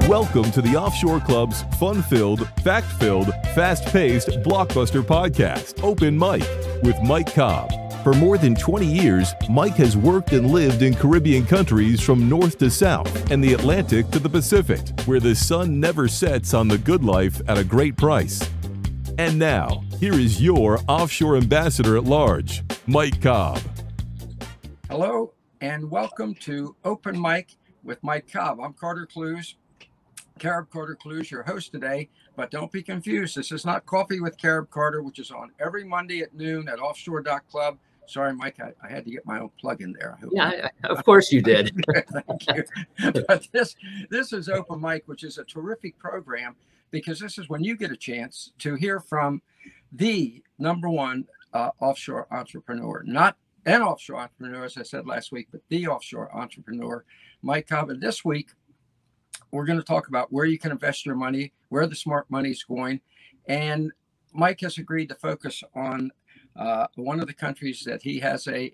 Welcome to the Offshore Club's fun-filled, fact-filled, fast-paced blockbuster podcast, Open Mike, with Mike Cobb. For more than 20 years, Mike has worked and lived in Caribbean countries from north to south and the Atlantic to the Pacific, where the sun never sets on the good life at a great price. And now, here is your offshore ambassador at large, Mike Cobb. Hello, and welcome to Open Mike with Mike Cobb. I'm Carter Clews, Carib Carter Clews, your host today, but don't be confused. This is not Coffee with Carib Carter, which is on every Monday at noon at Offshore.club. Sorry, Mike, I had to get my own plug in there. Yeah, of course you did. Thank you. But this is Open Mike, which is a terrific program because this is when you get a chance to hear from the number one offshore entrepreneur, not an offshore entrepreneur, as I said last week, but the offshore entrepreneur, Mike Cobb. And this week, we're going to talk about where you can invest your money, where the smart money is going. And Mike has agreed to focus on one of the countries that he has a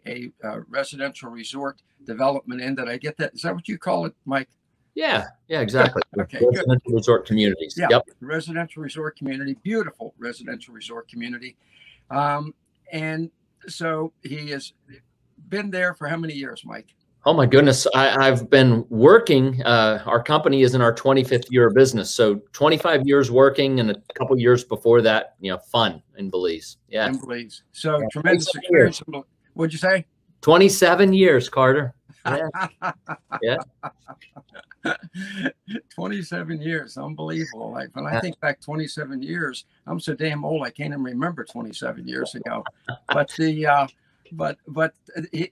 residential resort development in. Did I get that? Is that what you call it, Mike? Yeah, exactly. Okay, residential good. Resort communities. Yeah, yep. Residential resort community, beautiful residential resort community. And so he has been there for how many years, Mike? Oh my goodness, I've been working. Our company is in our 25th year of business, so 25 years working, and a couple years before that, fun in Belize. Yeah, in Belize. So yeah, tremendous experience. What'd you say? 27 years, Carter. Yeah. Yeah. 27 years, unbelievable. Like when I think back 27 years, I'm so damn old I can't even remember 27 years ago. But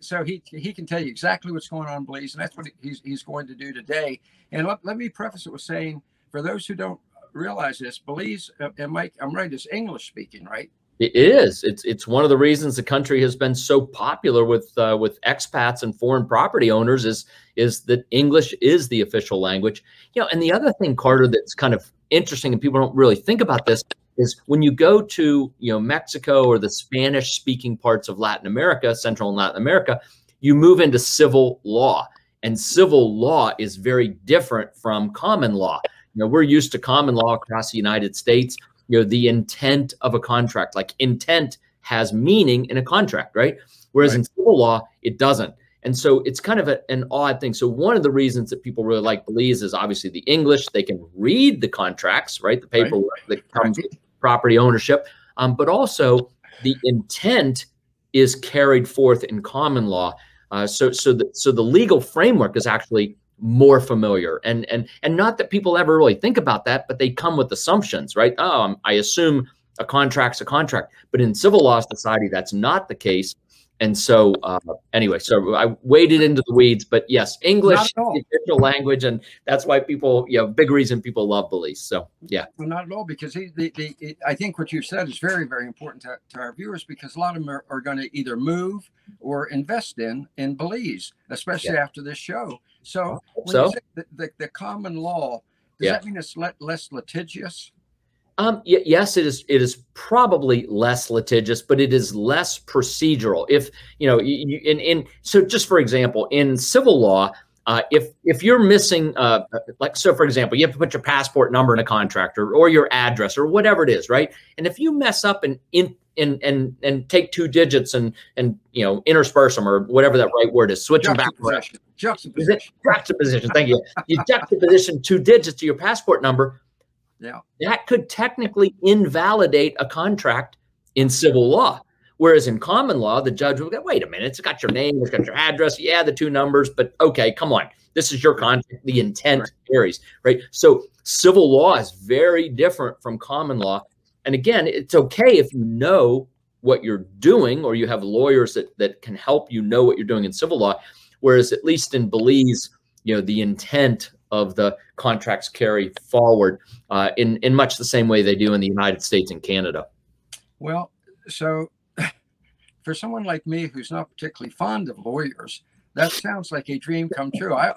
so he can tell you exactly what's going on in Belize, and that's what he's going to do today. And let me preface it with saying, for those who don't realize this, Belize, and Mike, I'm right, is English speaking, right? It is. It's one of the reasons the country has been so popular with expats and foreign property owners is that English is the official language. And the other thing, Carter, that's kind of interesting, and people don't really think about this, is when you go to Mexico or the Spanish-speaking parts of Latin America, Central and Latin America, you move into civil law, and civil law is very different from common law. We're used to common law across the United States. The intent of a contract, like intent has meaning in a contract, right? Whereas in civil law, it doesn't. And so it's kind of an odd thing. So one of the reasons that people really like Belize is obviously the English. They can read the contracts, right? The paperwork that comes with property ownership. But also the intent is carried forth in common law. So the legal framework is actually more familiar, and not that people ever really think about that, but they come with assumptions, right? Oh, I assume a contract's a contract, but in civil law society, that's not the case. And so anyway, so I waded into the weeds, but yes, English is the official language, and that's why people, big reason people love Belize. So yeah. Well, not at all, because I think what you said is very, very important to our viewers, because a lot of them are going to either move or invest in Belize, especially after this show. So when you say the common law, does that mean it's less litigious? Yes, it is. It is probably less litigious, but it is less procedural. If so just for example, in civil law, if you're missing, so for example, you have to put your passport number in a contract or your address or whatever it is, right? And if you mess up and take two digits and intersperse them, or whatever that right word is, switch them back. Juxtaposition. Thank you. You juxtaposition two digits to your passport number. Yeah, that could technically invalidate a contract in civil law. Whereas in common law, the judge will go, wait a minute, it's got your name, it's got your address, the two numbers, but okay, come on, this is your contract, the intent varies, right? So civil law is very different from common law. And again, it's okay if you know what you're doing, or you have lawyers that can help you know what you're doing in civil law. Whereas at least in Belize, the intent of the contracts carry forward in much the same way they do in the United States and Canada. Well, so for someone like me who's not particularly fond of lawyers, that sounds like a dream come true. I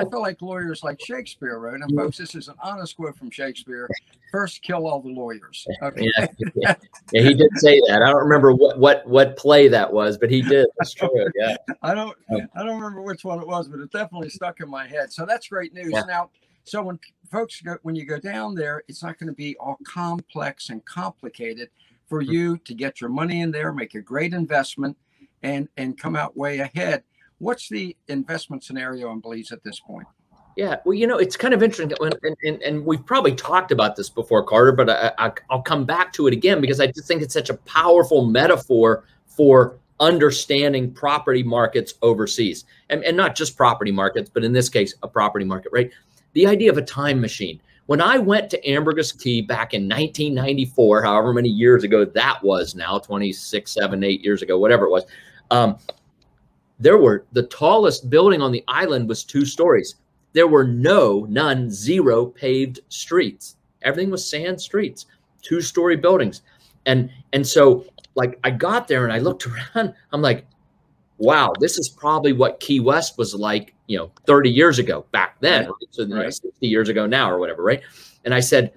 feel like lawyers like Shakespeare wrote, and folks, this is an honest quote from Shakespeare: "First, kill all the lawyers." Okay. Yeah, he did say that. I don't remember what play that was, but he did. That's true. Yeah. I don't remember which one it was, but it definitely stuck in my head. So that's great news. Yeah. Now, So when you go down there, it's not going to be all complex and complicated for you to get your money in there, make a great investment, and come out way ahead. What's the investment scenario in Belize at this point? Yeah, well, it's kind of interesting, and we've probably talked about this before, Carter, but I'll come back to it again because I just think it's such a powerful metaphor for understanding property markets overseas, and not just property markets, but in this case, a property market, right? The idea of a time machine. When I went to Ambergris Caye back in 1994, however many years ago that was now, 26, 7, 8 years ago, whatever it was, the tallest building on the island was 2 stories. There were zero paved streets. Everything was sand streets, 2-story buildings. And so like I got there and I looked around, I'm like, wow, this is probably what Key West was like, 30 years ago back then. Right? So 60 years ago now or whatever, right? And I said,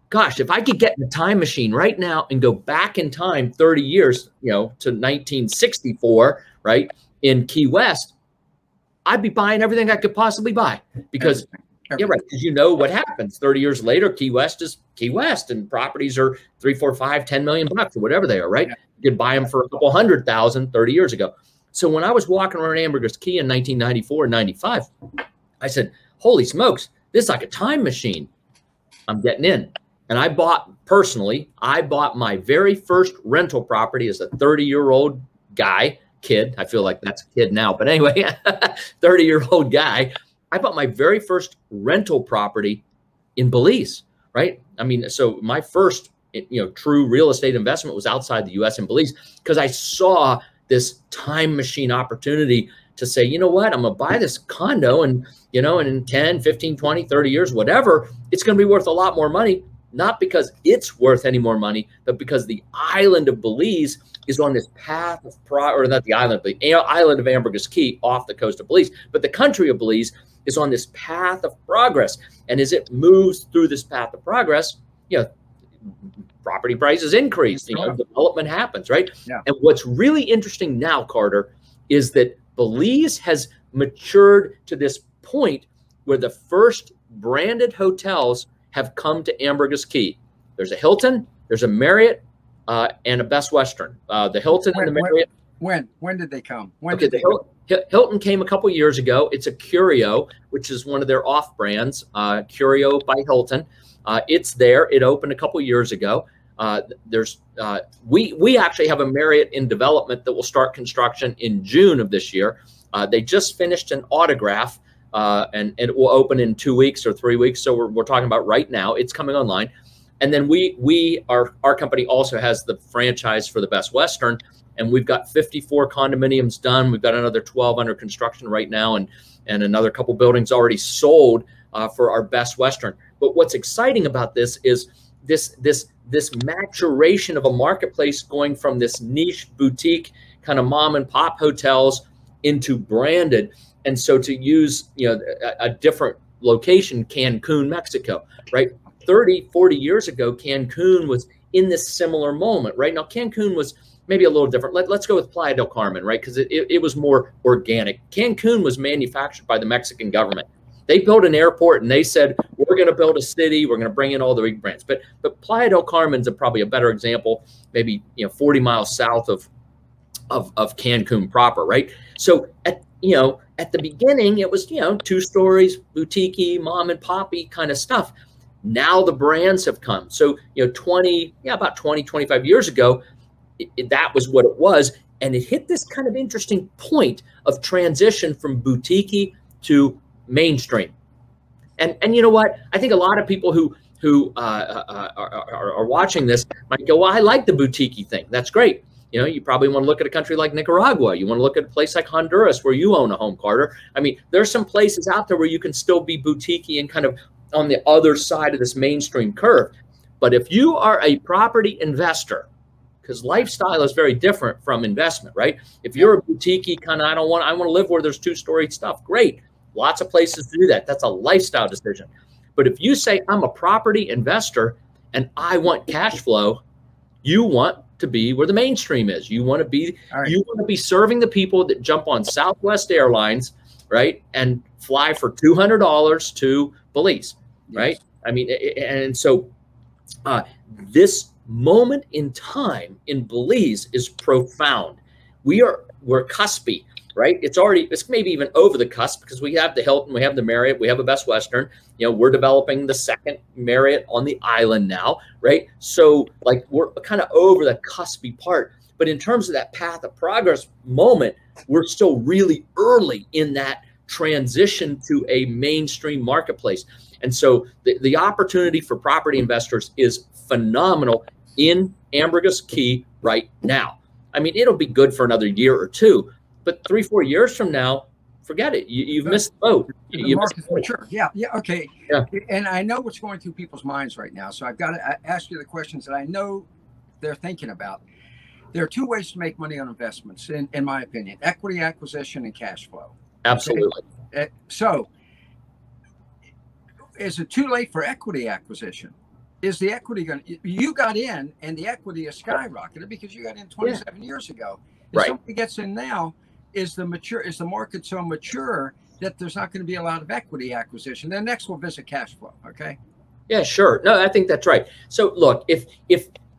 gosh, if I could get in a time machine right now and go back in time 30 years, to 1964, right, in Key West, I'd be buying everything I could possibly buy because, everything. Right, because what happens 30 years later, Key West is Key West and properties are $3, $4, $5, $10 million or whatever they are, right? Yeah. You could buy them for a couple $100,000 30 years ago. So when I was walking around Ambergris Caye in 1994 and 95, I said, holy smokes, this is like a time machine. I'm getting in. And I bought my very first rental property as a 30-year-old kid. I feel like that's a kid now, but anyway, 30-year-old guy. I bought my very first rental property in Belize, right? I mean, so my first, true real estate investment was outside the U.S. in Belize because I saw this time machine opportunity to say, you know what, I'm going to buy this condo and, and in 10, 15, 20, 30 years, whatever, it's going to be worth a lot more money, not because it's worth any more money, but because the island of Belize is on this path of or not the island, but the island of Ambergris Caye off the coast of Belize, but the country of Belize is on this path of progress. And as it moves through this path of progress, property prices increase, development happens, right? Yeah. And what's really interesting now, Carter, is that Belize has matured to this point where the first branded hotels have come to Ambergris Caye. There's a Hilton, there's a Marriott, and a Best Western. The Hilton and the Marriott. When did they come? Hilton came a couple years ago. It's a Curio, which is one of their off brands, Curio by Hilton. It's there. It opened a couple years ago. We actually have a Marriott in development that will start construction in June of this year. They just finished an Autograph, and it will open in 2 weeks or 3 weeks. So we're talking about right now. It's coming online. And then our company also has the franchise for the Best Western, and we've got 54 condominiums done. We've got another 12 under construction right now, and another couple buildings already sold for our Best Western. But what's exciting about this is this maturation of a marketplace going from this niche boutique kind of mom and pop hotels into branded. And so to use a different location, Cancun, Mexico, right? 30, 40 years ago, Cancun was in this similar moment, right? Now, Cancun was maybe a little different. Let's go with Playa del Carmen, right? Because it was more organic. Cancun was manufactured by the Mexican government. They built an airport and they said, we're going to build a city. We're going to bring in all the big brands. But Playa del Carmen's probably a better example, maybe 40 miles south of Cancun proper, right? So at the beginning, it was 2 stories, boutique-y, mom and poppy kind of stuff. Now the brands have come. So, about 20, 25 years ago, that was what it was. And it hit this kind of interesting point of transition from boutique to mainstream. And you know what? I think a lot of people who are watching this might go, well, I like the boutique thing. That's great. You probably want to look at a country like Nicaragua. You want to look at a place like Honduras where you own a home, Carter. I mean, there's some places out there where you can still be boutique and kind of on the other side of this mainstream curve. But if you are a property investor, because lifestyle is very different from investment, right? If you're a boutique kind of, I want to live where there's 2-story stuff. Great. Lots of places to do that. That's a lifestyle decision. But if you say, I'm a property investor and I want cash flow, you want to be where the mainstream is. You want to be, you want to be serving the people that jump on Southwest Airlines, right? And fly for $200 to Belize, Yes. right? I mean, and so this moment in time in Belize is profound. We're cuspy, right? It's maybe even over the cusp, because we have the Hilton, we have the Marriott, we have a Best Western. You know, we're developing the second Marriott on the island now, right? So like we're kind of over the cuspy part. But in terms of that path of progress moment, we're still really early in that transition to a mainstream marketplace. And so the opportunity for property investors is phenomenal in Ambergris Caye right now. I mean, it'll be good for another year or two, but 3-4 years from now, forget it. You've missed the boat. The market's mature. Yeah. Okay. Yeah. And I know what's going through people's minds right now. So I've got to ask you the questions that I know they're thinking about. There are two ways to make money on investments, in my opinion: equity acquisition and cash flow. Absolutely. Okay? So is it too late for equity acquisition? Is the equity you got in and the equity is skyrocketed because you got in 27 years ago. If right. somebody gets in now, is the market so mature that there's not going to be a lot of equity acquisition? Then next we'll visit cash flow. Okay. Yeah, sure. No, I think that's right. So look, if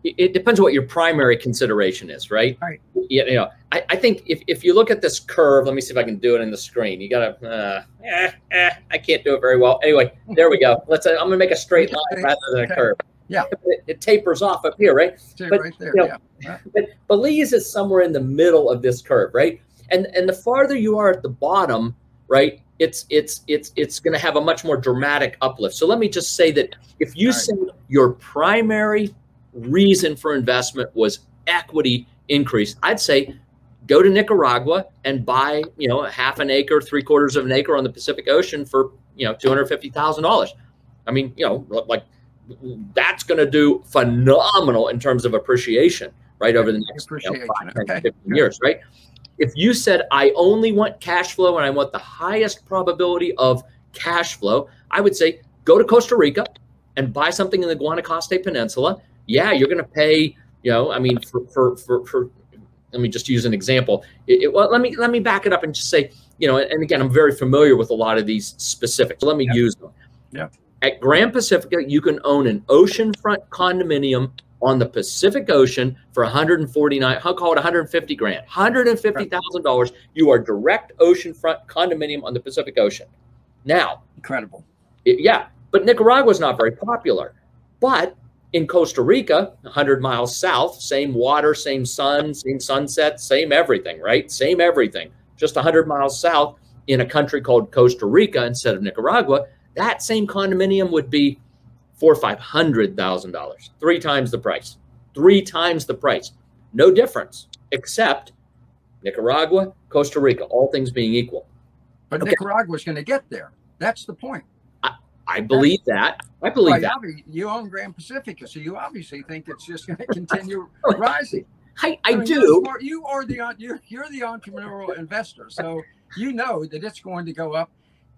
it depends on what your primary consideration is, right? Right. You know, I think if you look at this curve, let me see if I can do it in the screen. You gotta, I can't do it very well. Anyway, there we go. I'm gonna make a straight line rather than a curve. Yeah. It tapers off up here, right? But, right there. You know, yeah. But Belize is somewhere in the middle of this curve, right? And the farther you are at the bottom, right, it's going to have a much more dramatic uplift. So let me just say that if you say your primary reason for investment was equity increase, I'd say go to Nicaragua and buy, you know, 1/2 an acre, 3/4 of an acre on the Pacific Ocean for, you know, $250,000. I mean, you know, like that's going to do phenomenal in terms of appreciation, right, over the next 5, 10, 15 years, right? If you said, I only want cash flow and I want the highest probability of cash flow, I would say go to Costa Rica and buy something in the Guanacaste Peninsula. Yeah, you're going to pay, you know, I mean, for let me just use an example. Well, let me back it up and just say, you know, and again, I'm very familiar with a lot of these specifics. So let me use them. Yeah. At Grand Pacifica, you can own an oceanfront condominium on the Pacific Ocean for $149, I'll call it $150 grand, $150,000. You are direct oceanfront condominium on the Pacific Ocean. Now, incredible. Yeah, but Nicaragua is not very popular. But in Costa Rica, 100 miles south, same water, same sun, same sunset, same everything, right? Same everything. Just 100 miles south in a country called Costa Rica instead of Nicaragua, that same condominium would be $400,000 or $500,000, 3 times the price, 3 times the price. No difference, except Nicaragua, Costa Rica, all things being equal. But okay. Nicaragua's going to get there. That's the point. I believe that. I believe that. You own Grand Pacifica, so you obviously think it's just going to continue rising. I mean, do. You're the entrepreneurial investor, so you know that it's going to go up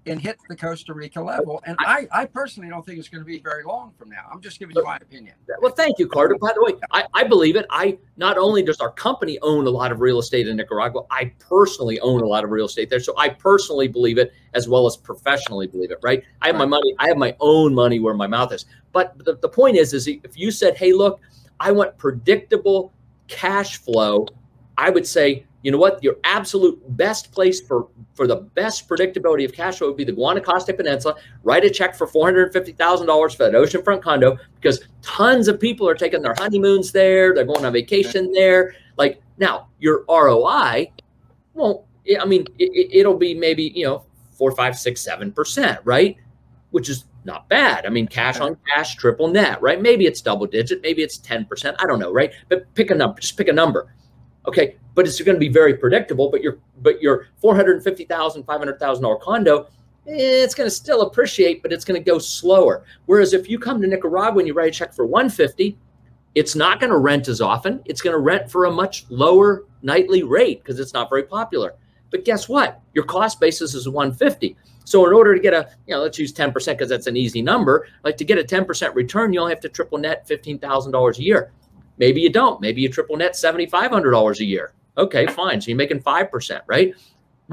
and hit the Costa Rica level. And I personally don't think it's going to be very long from now. I'm just giving you my opinion. Well, thank you, Carter. By the way, I believe it. Not only does our company own a lot of real estate in Nicaragua, I personally own a lot of real estate there. So I personally believe it as well as professionally believe it, right? I have my money. I have my own money where my mouth is. But the point is if you said, hey, look, I want predictable cash flow, I would say, you know what? Your absolute best place for the best predictability of cash flow would be the Guanacaste Peninsula. Write a check for $450,000 for that oceanfront condo because tons of people are taking their honeymoons there. They're going on vacation there. Like now, your ROI won't. I mean, it'll be maybe 4, 5, 6, 7%, right? Which is not bad. I mean, cash on cash, triple net, right? Maybe it's double digit, maybe it's 10%. I don't know, right? But pick a number. Just pick a number. Okay, but it's going to be very predictable. But your $450,000, $500,000 condo, it's going to still appreciate, but it's going to go slower. Whereas if you come to Nicaragua and you write a check for $150, it's not going to rent as often. It's going to rent for a much lower nightly rate because it's not very popular. But guess what? Your cost basis is $150. So in order to get a, let's use 10% because that's an easy number. Like to get a 10% return, you only have to triple net $15,000 a year. Maybe you don't. Maybe you triple net $7,500 a year. Okay, fine. So you're making 5%, right?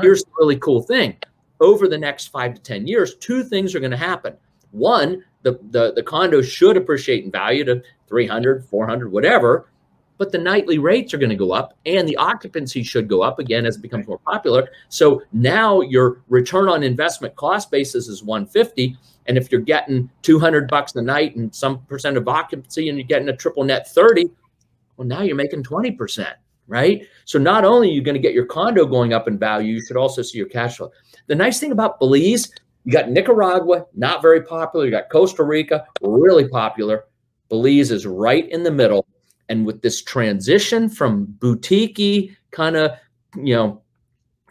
Here's the really cool thing. over the next 5 to 10 years, two things are going to happen. One, the condo should appreciate in value to 300, 400, whatever, but the nightly rates are going to go up and the occupancy should go up again as it becomes more popular. So now your return on investment cost basis is 150. And if you're getting $200 a night and some percent of occupancy and you're getting a triple net 30, well, now you're making 20%, right? So not only are you going to get your condo going up in value, you should also see your cash flow. The nice thing about Belize, you got Nicaragua, not very popular. You got Costa Rica, really popular. Belize is right in the middle. And with this transition from boutique-y kind of,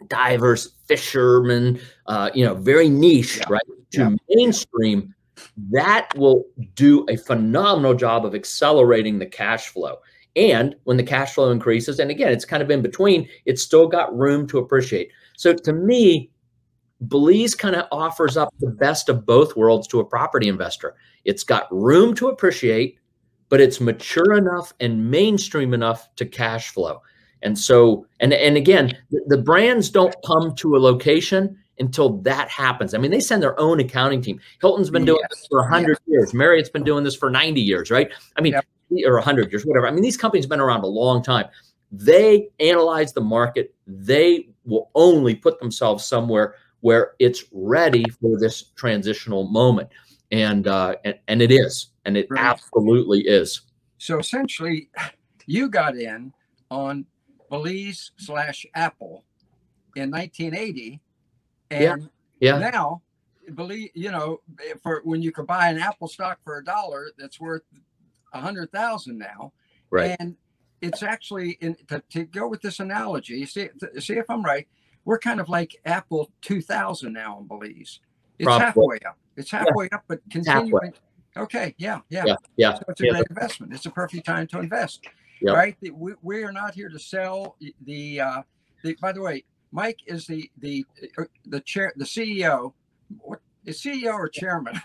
divers, fishermen, very niche, right, to mainstream, that will do a phenomenal job of accelerating the cash flow. And when the cash flow increases, and again, it's kind of in between, it's still got room to appreciate. So to me, Belize kind of offers up the best of both worlds to a property investor. It's got room to appreciate, but it's mature enough and mainstream enough to cash flow. And so, and again, the brands don't come to a location until that happens. I mean, they send their own accounting team. Hilton's been doing this for 100 years. Marriott's been doing this for 90 years, right? I mean, or 100 years, whatever. I mean, these companies have been around a long time. They analyze the market. They will only put themselves somewhere where it's ready for this transitional moment. And it is, and it absolutely is. So essentially, you got in on Belize/Apple in 1980, and now, Belize, for when you could buy an Apple stock for $1, that's worth 100,000 now, right? And it's actually to go with this analogy. See if I'm right. We're kind of like Apple 2000 now in Belize. It's halfway up. It's halfway up, but continuing. Okay, yeah. So it's a great investment. It's a perfect time to invest, right? We are not here to sell the. By the way, Mike is the chair, the CEO. What is CEO or chairman?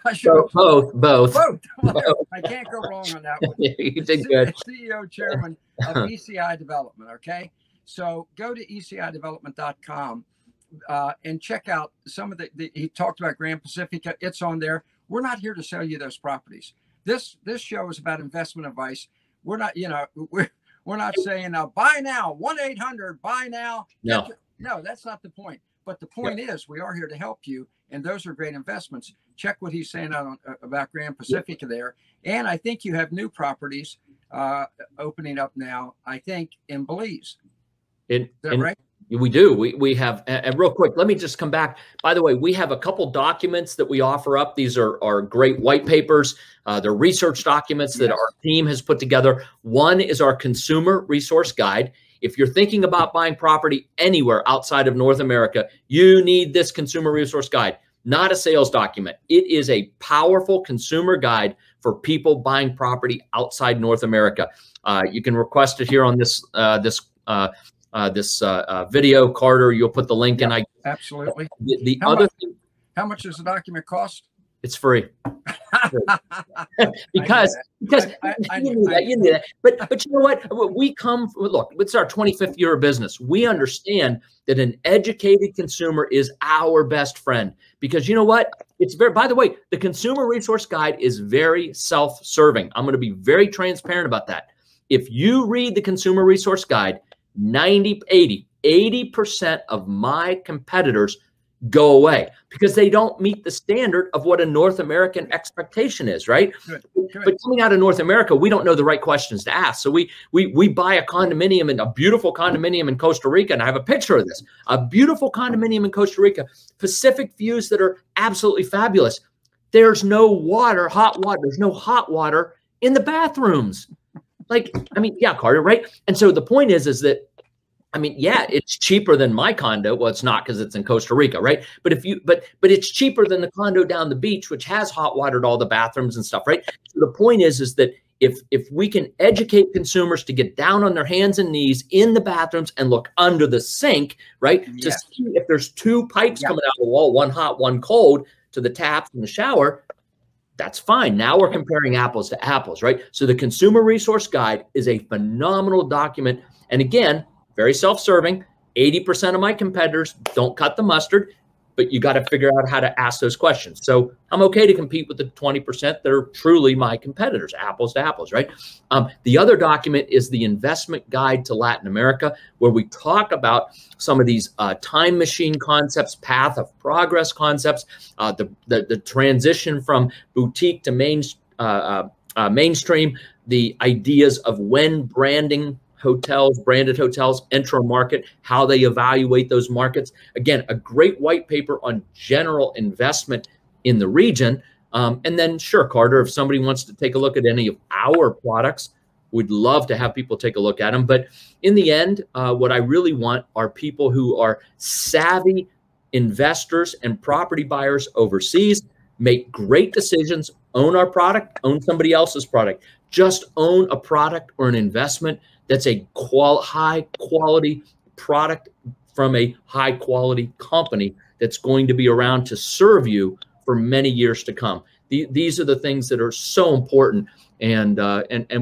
Both. I can't go wrong on that one. You did good. CEO, chairman of ECI Development. Okay. So go to ecidevelopment.com and check out some of he talked about Grand Pacifica. It's on there. We're not here to sell you those properties. This show is about investment advice. We're not, we're not saying buy now, 1-800 buy now. No, that's not the point. But the point is we are here to help you. And those are great investments. Check what he's saying about Grand Pacifica there. And I think you have new properties opening up now, I think, in Belize. Is that right? We do. We have, and real quick, let me just come back. By the way, we have a couple documents that we offer up. These are great white papers. They're research documents that our team has put together. One is our consumer resource guide. If you're thinking about buying property anywhere outside of North America, you need this consumer resource guide, not a sales document. It is a powerful consumer guide for people buying property outside North America. You can request it here on this video, Carter. You'll put the link in. Absolutely. How much does the document cost? It's free. because you knew that. But you know what? We come from, look, it's our 25th year of business. We understand that an educated consumer is our best friend, because you know what? It's by the way, the consumer resource guide is very self-serving. I'm going to be very transparent about that. If you read the consumer resource guide, 80% of my competitors go away because they don't meet the standard of what a North American expectation is, right? Good. But coming out of North America, we don't know the right questions to ask. So we buy a condominium, a beautiful condominium in Costa Rica, and I have a picture of this, a beautiful condominium in Costa Rica, Pacific views that are absolutely fabulous. There's no water, hot water. There's no hot water in the bathrooms. Carter, right? And so the point is that, it's cheaper than my condo. Well, it's not because it's in Costa Rica, right? But but it's cheaper than the condo down the beach, which has hot water at all the bathrooms and stuff, right? So the point is that if we can educate consumers to get down on their hands and knees in the bathrooms and look under the sink, right? To see if there's two pipes coming out of the wall, one hot, one cold, to the taps and the shower, that's fine. Now we're comparing apples to apples, right? So the consumer resource guide is a phenomenal document. And again, very self-serving. 80% of my competitors don't cut the mustard. but you got to figure out how to ask those questions. So I'm okay to compete with the 20% that are truly my competitors, apples to apples, right? The other document is the Investment Guide to Latin America, where we talk about some of these time machine concepts, path of progress concepts, the transition from boutique to mainstream, the ideas of when branded hotels enter a market, how they evaluate those markets. Again, a great white paper on general investment in the region. And then sure, Carter, if somebody wants to take a look at any of our products, we'd love to have people take a look at them. But in the end, what I really want are people who are savvy investors and property buyers overseas, make great decisions, own our product, own somebody else's product. Just own a product or an investment that's a high quality product from a high quality company that's going to be around to serve you for many years to come. These are the things that are so important, and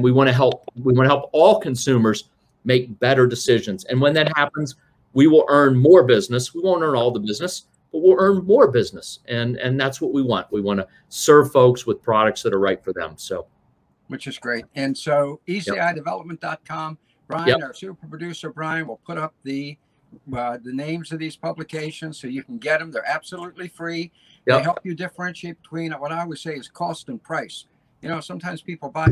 we want to help. We want to help all consumers make better decisions. And when that happens, we will earn more business. We won't earn all the business, but we'll earn more business, and that's what we want. We want to serve folks with products that are right for them. So. Which is great. And so ecidevelopment.com, Brian, our super producer, Brian, will put up the names of these publications so you can get them. They're absolutely free. They help you differentiate between what I always say is cost and price. You know, sometimes people buy,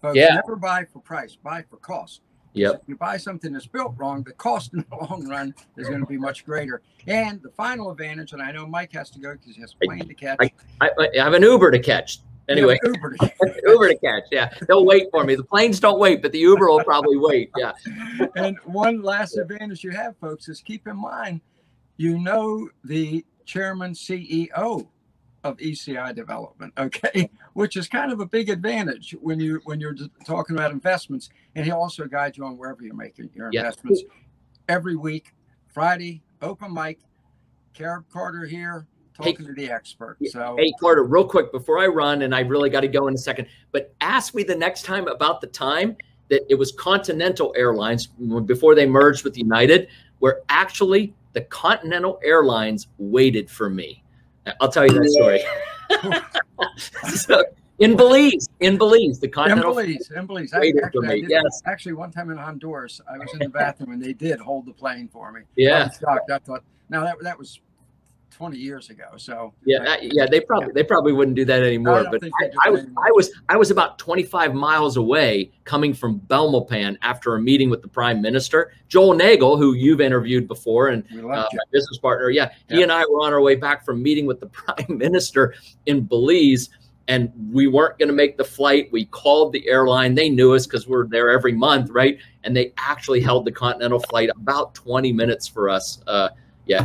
folks never buy for price, buy for cost. So if you buy something that's built wrong, the cost in the long run is going to be much greater. And the final advantage, and I know Mike has to go because he has a plane to catch. I have an Uber to catch. Anyway, Uber to catch. Yeah, they'll wait for me. The planes don't wait, but the Uber will probably wait. Yeah. And one last advantage you have, folks, is keep in mind, you know, the chairman CEO of ECI Development, okay, which is kind of a big advantage when you're talking about investments. And he'll also guide you on wherever you're making your investments. Every week, Friday, open mic, Carib Carter here, talking to the expert. So, hey, Carter, real quick before I run, and I really got to go in a second, but ask me the next time about the time that it was Continental Airlines before they merged with United, where actually the Continental Airlines waited for me. I'll tell you that story. So, in Belize, the Continental in Belize. Actually, one time in Honduras, I was in the bathroom and they did hold the plane for me. Yeah. I was shocked. I thought, now that was 20 years ago. So they probably wouldn't do that anymore. But I was about 25 miles away coming from Belmopan after a meeting with the Prime Minister, Joel Nagel, who you've interviewed before, and my business partner. He and I were on our way back from meeting with the Prime Minister in Belize, and we weren't going to make the flight. We called the airline. They knew us because we're there every month, right? And they actually held the Continental flight about 20 minutes for us.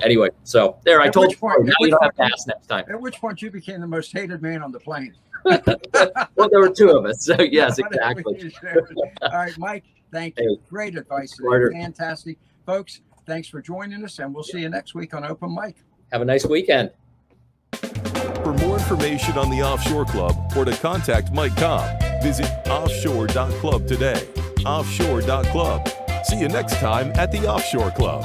Anyway, so there, I told you. Now you don't have to ask next time. At which point you became the most hated man on the plane. Well, there were two of us. So, yes, exactly. All right, Mike, thank you. Great advice. Fantastic. Folks, thanks for joining us, and we'll see you next week on Open Mic. Have a nice weekend. For more information on the Offshore Club or to contact Mike Cobb, visit offshore.club today. Offshore.club. See you next time at the Offshore Club.